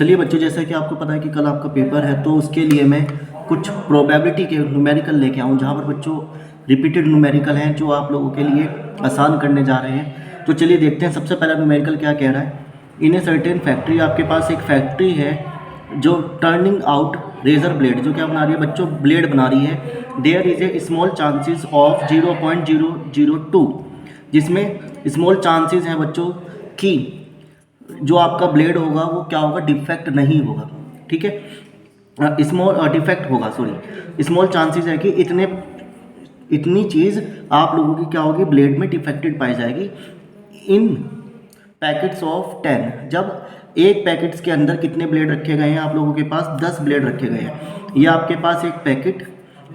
चलिए बच्चों, जैसा कि आपको पता है कि कल आपका पेपर है, तो उसके लिए मैं कुछ प्रोबेबिलिटी के न्यूमेरिकल लेके आऊँ, जहाँ पर बच्चों रिपीटेड न्यूमेरिकल हैं जो आप लोगों के लिए आसान करने जा रहे हैं। तो चलिए देखते हैं सबसे पहला न्यूमेरिकल क्या कह रहा है। इन ए सर्टेन फैक्ट्री, आपके पास एक फैक्ट्री है जो टर्निंग आउट रेजर ब्लेड, जो क्या बना रही है बच्चों, ब्लेड बना रही है। There is a small chances of 0.002, जिसमें स्मॉल चांसेस हैं बच्चों कि जो आपका ब्लेड होगा वो क्या होगा, डिफेक्ट नहीं होगा। ठीक है, स्मॉल डिफेक्ट होगा, सॉरी, स्मॉल चांसेस है कि इतनी चीज़ आप लोगों की क्या होगी, ब्लेड में डिफेक्टेड पाई जाएगी। इन पैकेट्स ऑफ 10, जब एक पैकेट्स के अंदर कितने ब्लेड रखे गए हैं, आप लोगों के पास 10 ब्लेड रखे गए हैं। ये आपके पास एक पैकेट,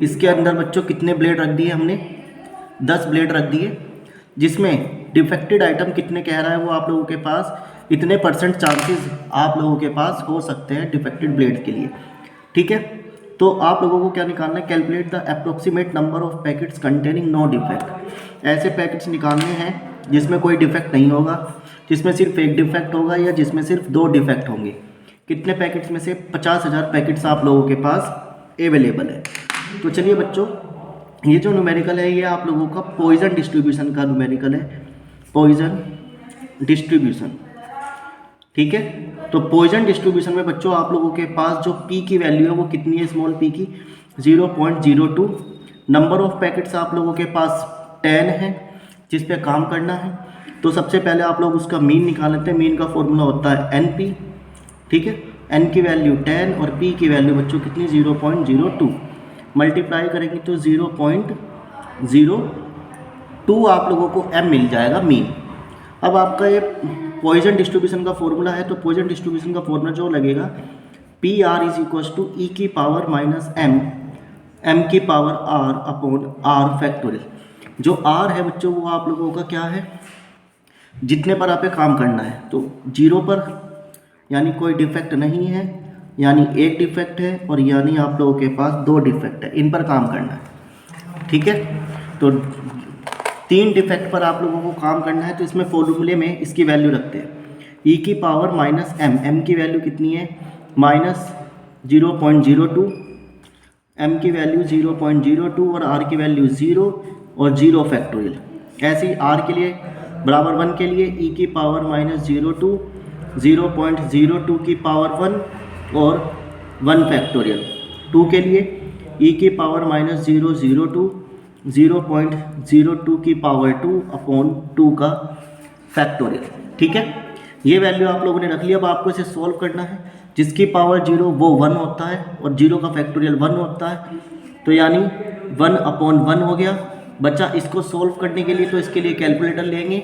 इसके अंदर बच्चों कितने ब्लेड रख दिए हमने, 10 ब्लेड रख दिए, जिसमें डिफेक्टेड आइटम कितने कह रहा है वो आप लोगों के पास इतने % चांसेस आप लोगों के पास हो सकते हैं डिफेक्टेड ब्लेड के लिए। ठीक है, तो आप लोगों को क्या निकालना है, calculate the approximate number of packets containing no defect. ऐसे पैकेट्स निकालने हैं जिसमें कोई डिफेक्ट नहीं होगा, जिसमें सिर्फ एक डिफेक्ट होगा या जिसमें सिर्फ 2 डिफेक्ट होंगे। कितने पैकेट्स में से 50,000 पैकेट्स आप लोगों के पास अवेलेबल है। तो चलिए बच्चों, ये जो न्यूमेरिकल है ये आप लोगों का पॉइजन डिस्ट्रीब्यूशन का न्यूमेरिकल है, पॉइजन डिस्ट्रीब्यूशन। ठीक है, तो पॉइजन डिस्ट्रीब्यूशन में बच्चों आप लोगों के पास जो पी की वैल्यू है वो कितनी है, स्मॉल पी की 0.02। नंबर ऑफ पैकेट्स आप लोगों के पास 10 है जिस पे काम करना है। तो सबसे पहले आप लोग उसका मीन निकाल लेते हैं। मीन का फॉर्मूला होता है NP। ठीक है, N की वैल्यू 10 और P की वैल्यू बच्चों कितनी, 0.02। मल्टीप्लाई करेंगे तो 0.02 आप लोगों को M मिल जाएगा मीन। अब आपका ये पॉइजन डिस्ट्रीब्यूशन का फॉर्मूला है, तो पॉइजन डिस्ट्रीब्यूशन का फॉर्मूला जो लगेगा PR = E की पावर -M, M की power R upon R factorial. जो R है बच्चों वो आप लोगों का क्या है, जितने पर आप काम करना है, तो 0 पर यानी कोई डिफेक्ट नहीं है, यानी एक डिफेक्ट है, और यानी आप लोगों के पास 2 डिफेक्ट है, इन पर काम करना है। ठीक है, तो 3 डिफेक्ट पर आप लोगों को काम करना है। तो इसमें फॉर्मूले में इसकी वैल्यू रखते हैं, E की पावर -M, M की वैल्यू कितनी है, -0.02, M की वैल्यू 0.02 और R की वैल्यू 0 और 0 फैक्टोरियल। ऐसे ही R के लिए बराबर 1 के लिए E की पावर -02, 0.02 की पावर 1 और 1 फैक्टोरियल। 2 के लिए E की पावर -0.02, 0.02 की पावर 2 अपॉन 2 का फैक्टोरियल। ठीक है, ये वैल्यू आप लोगों ने रख लिया। अब आपको इसे सॉल्व करना है। जिसकी पावर 0 वो 1 होता है और 0 का फैक्टोरियल 1 होता है, तो यानी 1 अपॉन 1 हो गया। बच्चा इसको सॉल्व करने के लिए तो इसके लिए कैलकुलेटर लेंगे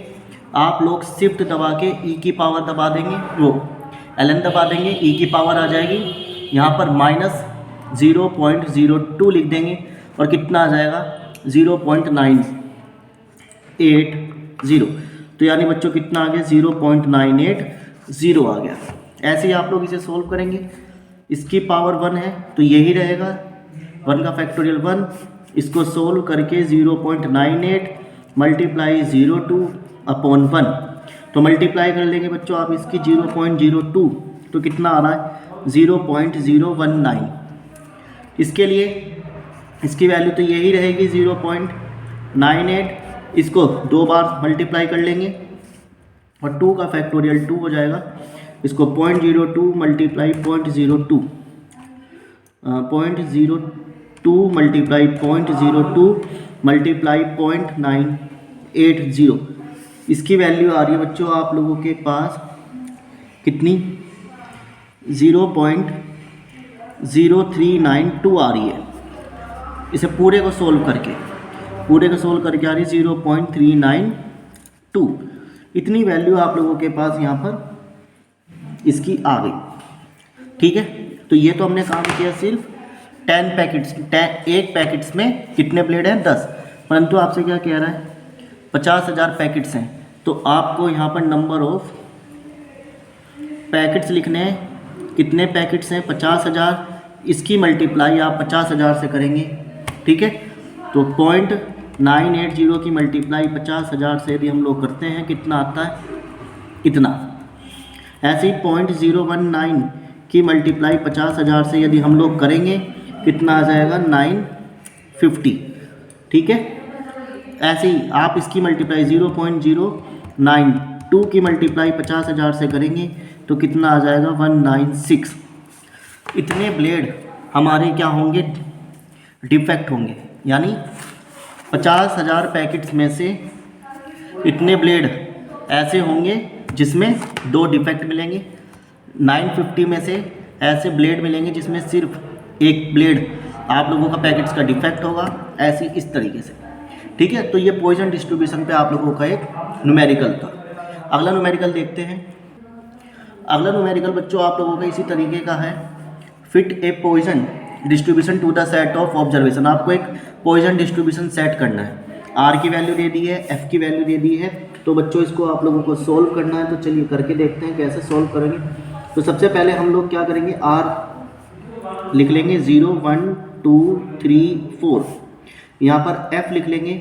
आप लोग, शिफ्ट दबा के E की पावर दबा देंगे, वो LN दबा देंगे, E की पावर आ जाएगी, यहाँ पर -0.02 लिख देंगे और कितना आ जाएगा 0.980। तो यानी बच्चों कितना आ गया, 0.980 आ गया। ऐसे ही आप लोग इसे सोल्व करेंगे। इसकी पावर 1 है तो यही रहेगा, 1 का फैक्टोरियल 1। इसको सोल्व करके 0.98 मल्टीप्लाई 0.2 अपॉन 1, तो मल्टीप्लाई कर लेंगे बच्चों आप इसकी 0.02, तो कितना आ रहा है 0.019। इसके लिए इसकी वैल्यू तो यही रहेगी 0.98। इसको 2 बार मल्टीप्लाई कर लेंगे और 2 का फैक्टोरियल 2 हो जाएगा। इसको 0.02 मल्टीप्लाई 0.02, 0.02 मल्टीप्लाई 0.02 मल्टीप्लाई 0.980। इसकी वैल्यू आ रही है बच्चों आप लोगों के पास कितनी, 0.0392 आ रही है। इसे पूरे को सोल्व करके आ रही है 0.392। इतनी वैल्यू आप लोगों के पास यहाँ पर इसकी आ गई। ठीक है, तो ये तो हमने काम किया सिर्फ 10 पैकेट्स, एक पैकेट्स में कितने ब्लेड हैं, 10। परंतु आपसे क्या कह रहा है, 50,000 पैकेट्स हैं, तो आपको यहाँ पर नंबर ऑफ पैकेट्स लिखने हैं। कितने पैकेट्स हैं, 50,000। इसकी मल्टीप्लाई आप 50,000 से करेंगे। ठीक है, तो 0.980 की मल्टीप्लाई 50,000 से भी हम लोग करते हैं, कितना आता है, इतना। ऐसे ही 0.019 की मल्टीप्लाई 50,000 से यदि हम लोग करेंगे कितना आ जाएगा 950। ठीक है, ऐसे ही आप इसकी मल्टीप्लाई 0.092 की मल्टीप्लाई 50,000 से करेंगे तो कितना आ जाएगा 196। इतने ब्लेड हमारे क्या होंगे, डिफेक्ट होंगे, यानी 50,000 पैकेट्स में से इतने ब्लेड ऐसे होंगे जिसमें 2 डिफेक्ट मिलेंगे। 950 में से ऐसे ब्लेड मिलेंगे जिसमें सिर्फ एक ब्लेड आप लोगों का पैकेट्स का डिफेक्ट होगा, ऐसी इस तरीके से। ठीक है, तो ये पॉइजन डिस्ट्रीब्यूशन पे आप लोगों का एक न्यूमेरिकल था। अगला न्यूमेरिकल देखते हैं। अगला न्यूमेरिकल बच्चों आप लोगों का इसी तरीके का है, fit a Poisson distribution to the set of observation. आपको एक पॉइजन डिस्ट्रीब्यूशन सेट करना है, आर की वैल्यू दे दी है, एफ की वैल्यू दे दी है, तो बच्चों इसको आप लोगों को सोल्व करना है। तो चलिए करके देखते हैं कैसे सोल्व करेंगे। तो सबसे पहले हम लोग क्या करेंगे, आर लिख लेंगे 0 1 2 3 4। यहाँ पर एफ लिख लेंगे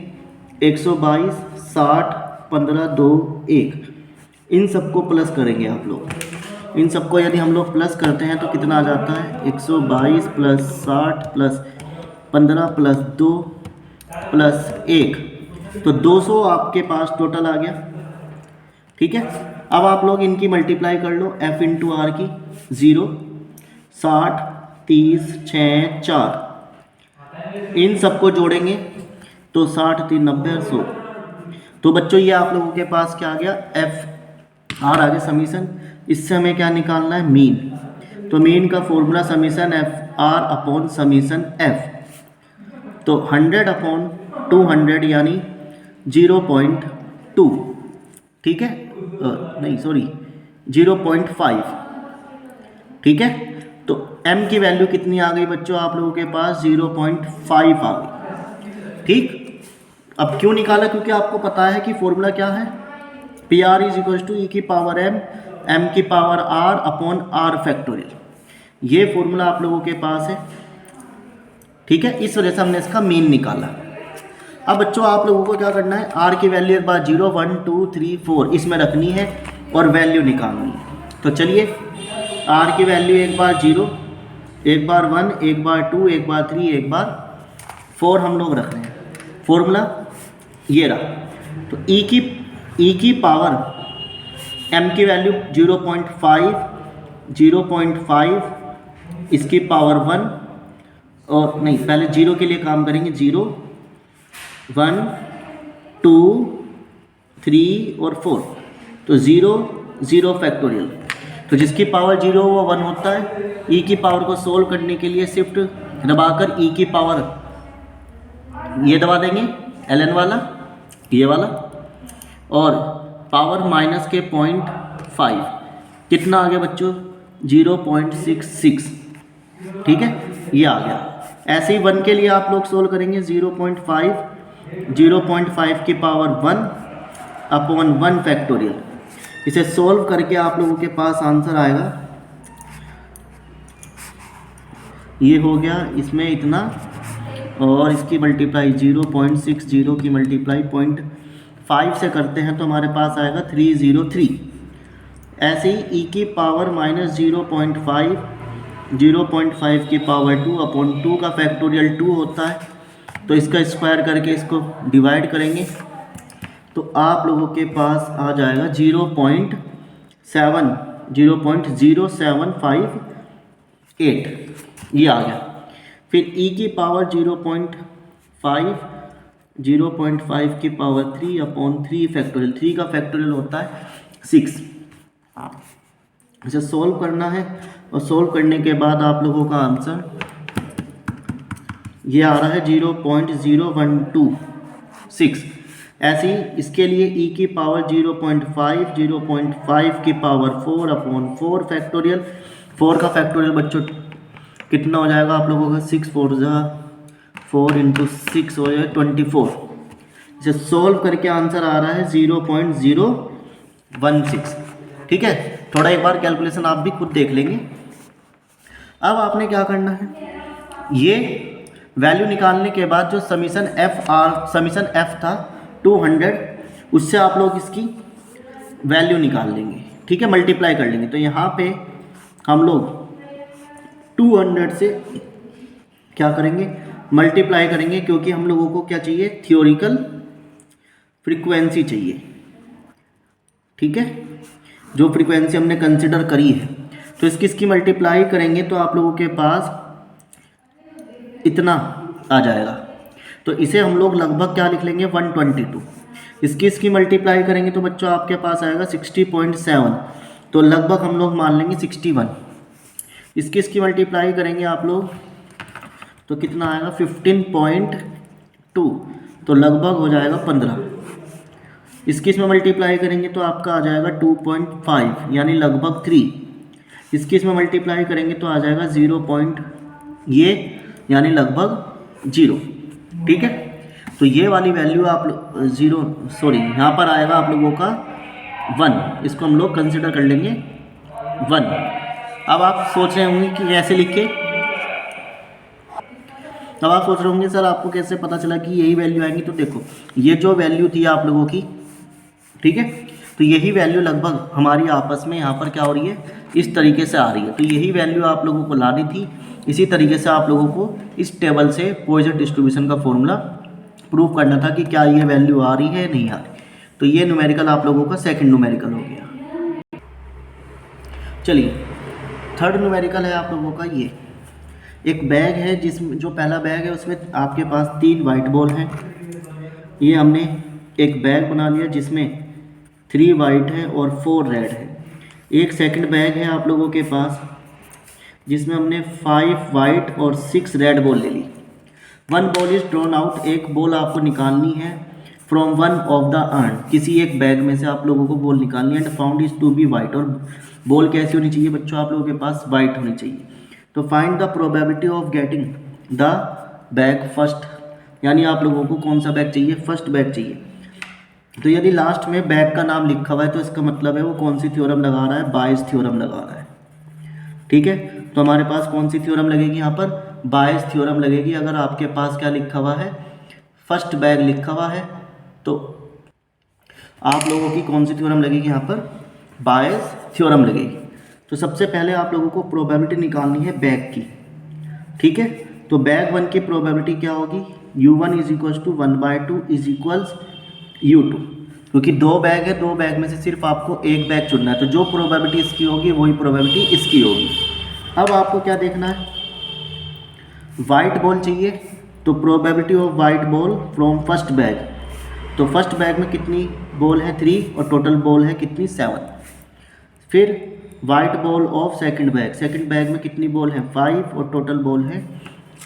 122 60 15 2 1। इन सबको प्लस करेंगे आप लोग। इन सबको यदि हम लोग प्लस करते हैं तो कितना आ जाता है 122 प्लस 60 प्लस 15 प्लस 2 प्लस 1, तो 200 आपके पास टोटल आ गया। ठीक है, अब आप लोग इनकी मल्टीप्लाई कर लो, f इंटू आर की 0 60 30 6 4। इन सबको जोड़ेंगे तो 60 3 90 और 100। तो बच्चों ये आप लोगों के पास क्या आ गया, एफ आर आ गया समीशन। इससे हमें क्या निकालना है, मीन। तो मीन का formula summation F R upon summation F. तो 100 अपॉन 200 यानी 0.2। ठीक है, नहीं सॉरी 0.5। ठीक है, तो m की वैल्यू कितनी आ गई बच्चों आप लोगों के पास 0.5 आ गई। ठीक, अब क्यों निकाला, क्योंकि आपको पता है कि फॉर्मूला क्या है, P R is equal to E की पावर एम की power R upon R factorial. ये फॉर्मूला आप लोगों के पास है। ठीक है, इस वजह से हमने इसका मीन निकाला। अब बच्चों आप लोगों को क्या करना है, आर की वैल्यू एक बार 0 1 2 3 4 इसमें रखनी है और वैल्यू निकालनी है। तो चलिए आर की वैल्यू एक बार 0, एक बार 1, एक बार 2, एक बार 3, एक बार 4 हम लोग रख रहे हैं। फॉर्मूला ये रहा। तो ई की पावर m की वैल्यू 0.5 इसकी पावर 1, और नहीं पहले 0 के लिए काम करेंगे, 0 1 2 3 और 4। तो 0 0 फैक्टोरियल। तो जिसकी पावर 0 वो 1 होता है। ई की पावर को सोल्व करने के लिए शिफ्ट दबाकर ई की पावर ये दबा देंगे, ln वाला ये वाला, और पावर माइनस के 0.5 कितना आ गया बच्चों 0.66। ठीक है, ये आ गया। ऐसे ही 1 के लिए आप लोग सोल्व करेंगे 0.5 की पावर 1 अपॉन 1 फैक्टोरियल। इसे सोल्व करके आप लोगों के पास आंसर आएगा, ये हो गया इसमें इतना, और इसकी मल्टीप्लाई 0.60 की मल्टीप्लाई 0.5 से करते हैं तो हमारे पास आएगा 303। ऐसे ही ई की पावर माइनस 0.5 की पावर 2 अपॉन 2 का फैक्टोरियल 2 होता है। तो इसका स्क्वायर करके इसको डिवाइड करेंगे तो आप लोगों के पास आ जाएगा 0.0758, ये आ गया। फिर ई की पावर 0.5 की पावर 3 अपॉन 3 फैक्टोरियल, 3 का फैक्टोरियल होता है 6। इसे सोल्व करना है और सोल्व करने के बाद आप लोगों का आंसर ये आ रहा है 0.0126। ऐसे ही इसके लिए ई की पावर 0.5 की पावर 4 अपॉन 4 फैक्टोरियल। 4 का फैक्टोरियल बच्चों कितना हो जाएगा आप लोगों का, 6 4 4 इंटू 6 हो जाएगा 24। इसे सोल्व करके आंसर आ रहा है 0.016। ठीक है, थोड़ा एक बार कैलकुलेशन आप भी खुद देख लेंगे। अब आपने क्या करना है, ये वैल्यू निकालने के बाद जो समीशन एफ था 200, उससे आप लोग इसकी वैल्यू निकाल लेंगे। ठीक है, मल्टीप्लाई कर लेंगे। तो यहाँ पे हम लोग 200 से क्या करेंगे, मल्टीप्लाई करेंगे, क्योंकि हम लोगों को क्या चाहिए, थियोरिकल फ्रीक्वेंसी चाहिए। ठीक है, जो फ्रीक्वेंसी हमने कंसिडर करी है, तो इसकी मल्टीप्लाई करेंगे तो आप लोगों के पास इतना आ जाएगा। तो इसे हम लोग लगभग क्या लिख लेंगे, 122। इसकी मल्टीप्लाई करेंगे तो बच्चों आपके पास आएगा 60.7, तो लगभग हम लोग मान लेंगे 61। इसकी मल्टीप्लाई करेंगे आप लोग तो कितना आएगा, 15.2, तो लगभग हो जाएगा 15। इसमें मल्टीप्लाई करेंगे तो आपका आ जाएगा 2.5 यानी लगभग 3। इसमें मल्टीप्लाई करेंगे तो आ जाएगा 0. ये यानी लगभग 0। ठीक है, तो ये वाली वैल्यू आप 0 सॉरी यहाँ पर आएगा आप लोगों का 1, इसको हम लोग कंसिडर कर लेंगे 1। अब आप सोच रहे होंगे कि ऐसे लिखे, अब आप सोच रहे होंगे सर आपको कैसे पता चला कि यही वैल्यू आएंगी। तो देखो ये जो वैल्यू थी आप लोगों की, ठीक है, तो यही वैल्यू लगभग हमारी आपस में यहाँ पर क्या हो रही है, इस तरीके से आ रही है। तो यही वैल्यू आप लोगों को लानी थी। इसी तरीके से आप लोगों को इस टेबल से पॉइजन डिस्ट्रीब्यूशन का फॉर्मूला प्रूव करना था कि क्या ये वैल्यू आ रही है नहीं आ रही। तो ये न्यूमेरिकल आप लोगों का सेकंड न्यूमेरिकल हो गया। चलिए थर्ड न्यूमेरिकल है आप लोगों का ये एक बैग है, जिसमें जो पहला बैग है उसमें आपके पास 3 वाइट बॉल हैं। ये हमने एक बैग बना लिया जिसमें 3 वाइट है और 4 रेड है। एक सेकंड बैग है आप लोगों के पास जिसमें हमने 5 वाइट और 6 रेड बॉल ले ली। 1 बॉल इज ड्रॉन आउट, एक बॉल आपको निकालनी है from one of the earn, किसी एक बैग में से आप लोगों को बॉल निकालनी है। And found is to be white, और बॉल कैसी होनी चाहिए बच्चों, आप लोगों के पास वाइट होनी चाहिए। तो find the probability of getting the bag first, यानी आप लोगों को कौन सा बैग चाहिए, फर्स्ट बैग चाहिए। तो यदि लास्ट में बैग का नाम लिखा हुआ है तो इसका मतलब है वो कौन सी थ्योरम लगा रहा है, बायस थ्योरम लगा रहा है। ठीक है, तो हमारे पास कौन सी थ्योरम लगेगी यहाँ पर, बायस थ्योरम लगेगी। अगर आपके पास क्या लिखा हुआ है, फर्स्ट बैग लिखा हुआ है, तो आप लोगों की कौन सी थ्योरम लगेगी यहाँ पर, बायस थ्योरम लगेगी। तो सबसे पहले आप लोगों को प्रोबेबिलिटी निकालनी है बैग की। ठीक है, तो बैग 1 की प्रोबेबिलिटी क्या होगी, u1 is equals to 1/2 is equals u2, क्योंकि 2 बैग है, 2 बैग में से सिर्फ आपको एक बैग चुनना है। तो जो प्रोबेबिलिटी इसकी होगी वही प्रोबेबिलिटी इसकी होगी। अब आपको क्या देखना है, वाइट बॉल चाहिए, तो probability of white ball from first bag, तो फर्स्ट बैग में कितनी बॉल है 3 और टोटल बॉल है कितनी 7। फिर white ball of second bag, second bag में कितनी बॉल है 5 और टोटल बॉल है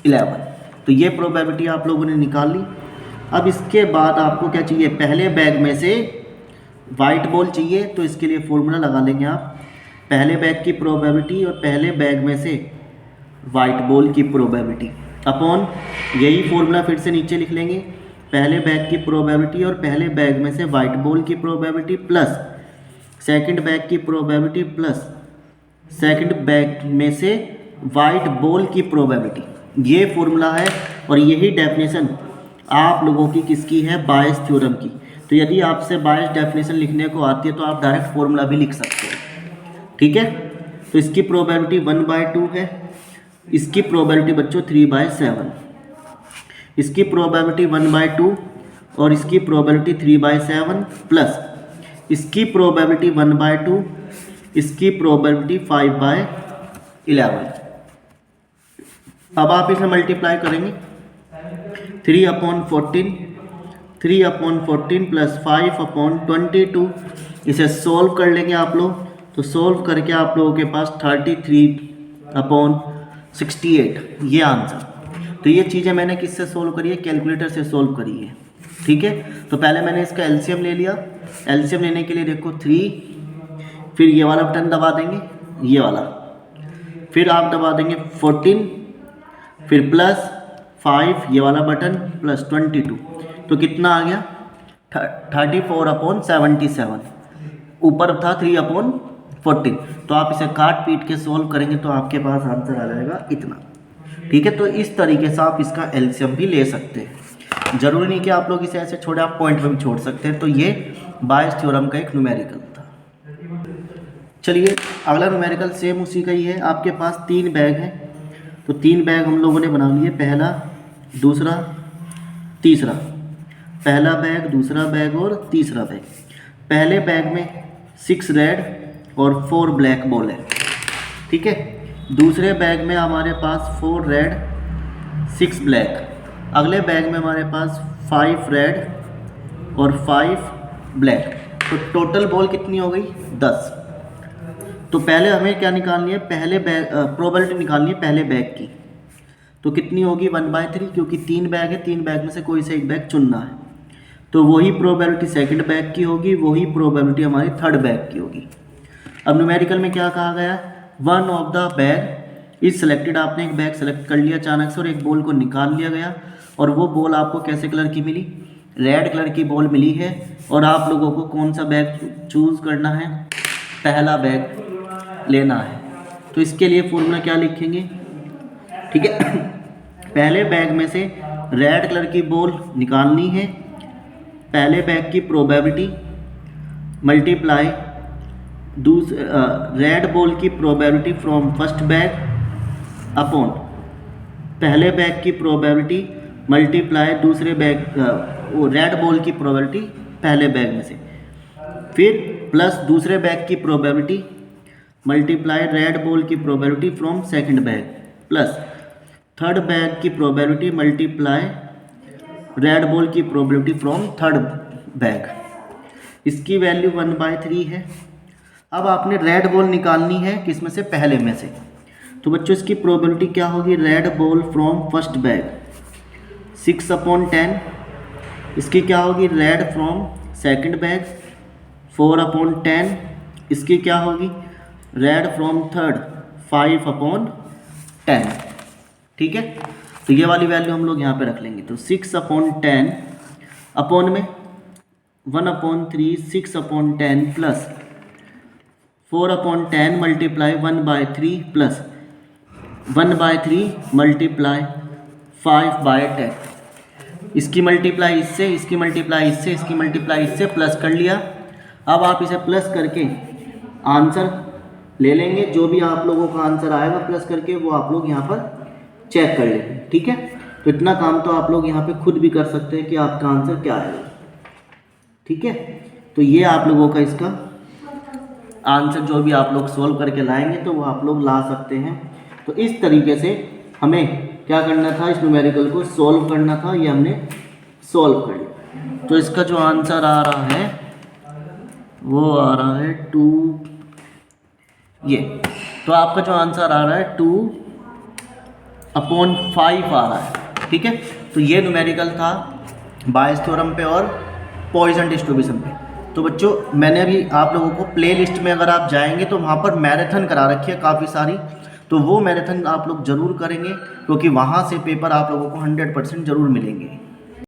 11। तो ये प्रोबेबिलिटी आप लोगों ने निकाल ली। अब इसके बाद आपको क्या चाहिए, पहले बैग में से वाइट बॉल चाहिए, तो इसके लिए फॉर्मूला लगा लेंगे आप, पहले बैग की प्रोबेबिलिटी और पहले बैग में से वाइट बॉल की प्रोबेबिलिटी अपॉन, यही फॉर्मूला फिर से नीचे लिख लेंगे, पहले बैग की प्रोबेबिलिटी और पहले बैग में से वाइट बॉल की प्रोबेबिलिटी प्लस सेकंड बैग की प्रोबेबिलिटी प्लस सेकंड बैग में से वाइट बॉल की प्रोबेबिलिटी। ये फॉर्मूला है और यही डेफिनेशन आप लोगों की किसकी है, बायस थ्योरम की। तो यदि आपसे बायस डेफिनेशन लिखने को आती है तो आप डायरेक्ट फॉर्मूला भी लिख सकते हो। ठीक है, तो इसकी प्रोबेबिलिटी 1/2 है, इसकी प्रोबेबिलिटी बच्चों 3/7, इसकी प्रोबेबिलिटी 1/2 और इसकी प्रोबेबिलिटी 3/7 प्लस इसकी प्रोबेबिलिटी 1/2, इसकी प्रोबेबिलिटी 5/11। अब आप इसे मल्टीप्लाई करेंगे 3/14, 3/14 प्लस 5/22, इसे सोल्व कर लेंगे आप लोग। तो सोल्व करके आप लोगों के पास 33/68 ये आंसर। तो ये चीज़ें मैंने किससे सोल्व करी है, कैलकुलेटर से सोल्व करी है। ठीक है, तो पहले मैंने इसका एलसीएम ले लिया। एलसीएम लेने के लिए देखो 3, फिर ये वाला बटन दबा देंगे, ये वाला, फिर आप दबा देंगे 14, फिर प्लस 5 ये वाला बटन प्लस 22, तो कितना आ गया 34/77, ऊपर था 3/14। तो आप इसे काट पीट के सोल्व करेंगे तो आपके पास आंसर आ जाएगा इतना। ठीक है, तो इस तरीके से आप इसका एलसीएम भी ले सकते हैं। जरूरी नहीं कि आप लोग इसे ऐसे छोड़े, आप पॉइंट में भी छोड़ सकते हैं। तो ये बायस थ्योरम का एक न्यूमेरिकल था। चलिए अगला न्यूमेरिकल सेम उसी का ही है। आपके पास 3 बैग हैं, तो 3 बैग हम लोगों ने बना लिए, पहला, दूसरा, तीसरा। पहला बैग, दूसरा बैग और तीसरा बैग। पहले बैग में 6 रेड और 4 ब्लैक बॉल है, ठीक है। दूसरे बैग में हमारे पास 4 रेड 6 ब्लैक। अगले बैग में हमारे पास 5 रेड और 5 ब्लैक। तो टोटल बॉल कितनी हो गई? 10। तो पहले हमें क्या निकालनी है? पहले बैग प्रोबेबिलिटी निकालनी है पहले बैग की। तो कितनी होगी? 1/3, क्योंकि 3 बैग है, 3 बैग में से कोई से एक बैग चुनना है। तो वही प्रोबेबिलिटी सेकंड बैग की होगी, वही प्रोबेबिलिटी हमारी थर्ड बैग की होगी। अब न्यूमेरिकल में क्या कहा गया? One of the bag is selected. आपने एक बैग सेलेक्ट कर लिया अचानक से और एक बॉल को निकाल लिया गया, और वो बॉल आपको कैसे कलर की मिली? रेड कलर की बॉल मिली है। और आप लोगों को कौन सा बैग चूज़ करना है? पहला बैग लेना है। तो इसके लिए फॉर्मूला क्या लिखेंगे? ठीक है, पहले बैग में से रेड कलर की बॉल निकालनी है, पहले बैग की प्रोबेबिलिटी मल्टीप्लाई रेड बॉल की probability from first bag upon पहले बैग की प्रोबेबिलिटी मल्टीप्लाई दूसरे बैग रेड बॉल की प्रोबेबिलिटी पहले बैग में से, फिर प्लस दूसरे बैग की प्रोबेबिलिटी मल्टीप्लाई रेड बॉल की probability from second bag, plus third bag की प्रोबेबिलिटी मल्टीप्लाई रेड बॉल की प्रोबेबिलिटी फ्रॉम थर्ड बैग। इसकी वैल्यू 1/3 है। अब आपने रेड बॉल निकालनी है किस में से? पहले में से। तो बच्चों इसकी प्रोबेबिलिटी क्या होगी? Red ball from first bag 6/10। इसकी क्या होगी? Red from second bag 4/10। इसकी क्या होगी? Red from third 5/10। ठीक है, तो ये वाली वैल्यू हम लोग यहाँ पे रख लेंगे। तो 6/10 अपॉन में 1/3 6/10 प्लस 4/10 मल्टीप्लाई 1/3 प्लस 1/3 मल्टीप्लाई 5/10। इसकी मल्टीप्लाई इससे, इसकी मल्टीप्लाई इससे, इसकी मल्टीप्लाई इससे, प्लस कर लिया। अब आप इसे प्लस करके आंसर ले लेंगे। जो भी आप लोगों का आंसर आएगा प्लस करके वो आप लोग यहाँ पर चेक कर लेंगे। ठीक है, तो इतना काम तो आप लोग यहाँ पे खुद भी कर सकते हैं कि आपका आंसर क्या आएगा। ठीक है, तो ये आप लोगों का इसका आंसर जो भी आप लोग सोल्व करके लाएंगे तो वो आप लोग ला सकते हैं। तो इस तरीके से हमें क्या करना था? इस न्यूमेरिकल को सोल्व करना था। ये हमने सोल्व कर लिया। तो इसका जो आंसर आ रहा है वो आ रहा है 2। ये तो आपका जो आंसर आ रहा है 2/5 आ रहा है। ठीक है, तो ये न्यूमेरिकल था बायस थ्योरम पे और पॉइसन डिस्ट्रीब्यूशन पे। तो बच्चों मैंने अभी आप लोगों को प्ले लिस्ट में अगर आप जाएंगे तो वहाँ पर मैराथन करा रखी है काफ़ी सारी, तो वो मैराथन आप लोग ज़रूर करेंगे, क्योंकि वहाँ से पेपर आप लोगों को 100% ज़रूर मिलेंगे।